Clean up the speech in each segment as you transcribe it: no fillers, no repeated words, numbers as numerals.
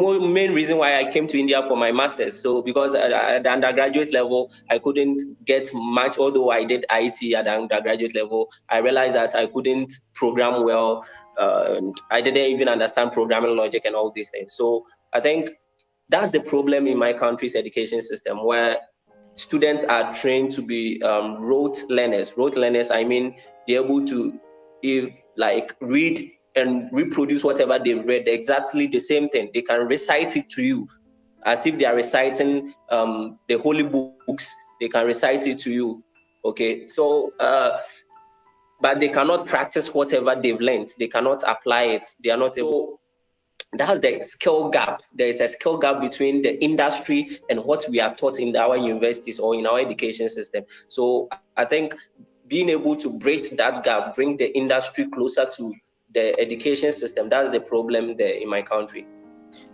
main reason why I came to India for my master's. So because at the undergraduate level, I couldn't get much, although I did IT at the undergraduate level, I realized that I couldn't program well. And I didn't even understand programming logic and all these things. So I think that's the problem in my country's education system, where students are trained to be rote learners. Rote learners, I mean, they're able to read and reproduce whatever they've read, exactly the same thing. They can recite it to you as if they are reciting the holy books. They can recite it to you. Okay, so but they cannot practice whatever they've learned. They cannot apply it. They are not able. That's the skill gap. There is a skill gap between the industry and what we are taught in our universities or in our education system. So I think being able to bridge that gap, bring the industry closer to the education system, that's the problem there in my country.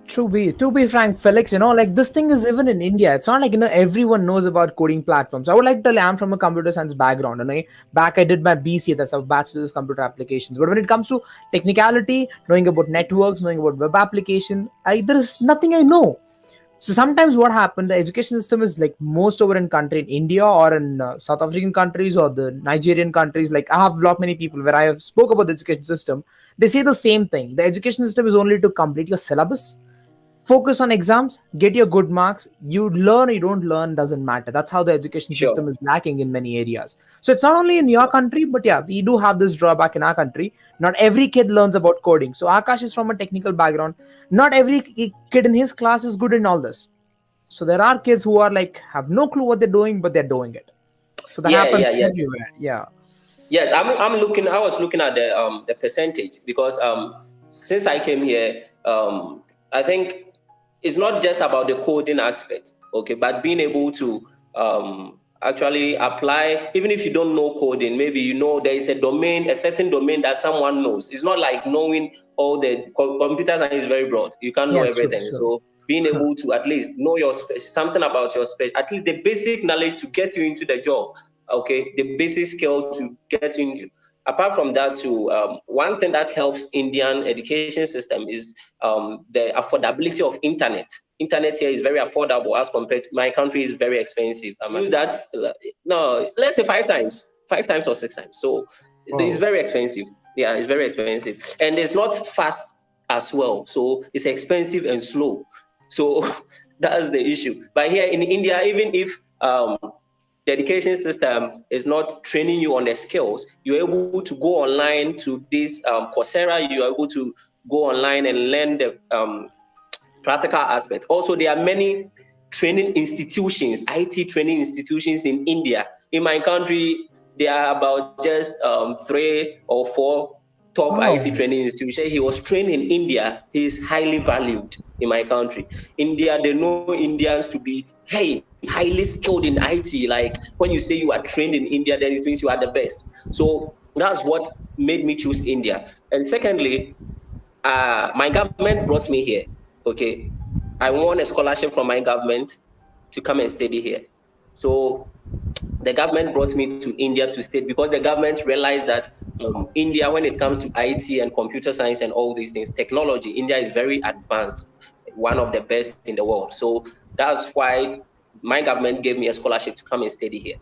To be frank, Felix, like this thing is even in India. It's not like everyone knows about coding platforms. I would like to tell you, I'm from a computer science background, and I did my BCA, that's a Bachelor of Computer Applications. But when it comes to technicality, knowing about networks, knowing about web application, there is nothing I know. So sometimes what happened, the education system is like most over in country in India or in South African countries or the Nigerian countries. Like I have a lot many people where I have spoke about the education system. They say the same thing. The education system is only to complete your syllabus, focus on exams, get your good marks. You learn or you don't learn, doesn't matter. That's how the education system is lacking in many areas. So it's not only in your country, but yeah, we do have this drawback in our country. Not every kid learns about coding. So Akash is from a technical background. Not every kid in his class is good in all this. So there are kids who are like have no clue what they're doing, but they're doing it. So that happens everywhere. Yeah. Yes, I was looking at the percentage because since I came here, I think it's not just about the coding aspect, okay, but being able to actually apply, even if you don't know coding, maybe you know there is a certain domain that someone knows. It's not like knowing all the computer science is very broad. You can't know everything. True. So being able to at least know something about your space, at least the basic knowledge to get you into the job. Okay, the basic skill to get into. Apart from that, too, one thing that helps Indian education system is the affordability of internet. Internet here is very affordable as compared to my country is very expensive. Use that no, let's say five times or six times. So it's very expensive. Yeah, it's very expensive, and it's not fast as well. So it's expensive and slow. So that's the issue. But here in India, even if the education system is not training you on the skills, you're able to go online to this Coursera, you're able to go online and learn the practical aspects. Also, there are many training institutions, IT training institutions in India. In my country, there are about just 3 or 4 top IT training institutions. He was trained in India. He is highly valued in my country. India, they know Indians to be, highly skilled in IT. Like when you say you are trained in India, then it means you are the best. So that's what made me choose India. And secondly, my government brought me here. Okay, I won a scholarship from my government to come and study here. So the government brought me to India to study because the government realized that India, when it comes to IT and computer science and all these things, technology, India is very advanced, one of the best in the world. So that's why my government gave me a scholarship to come and study here.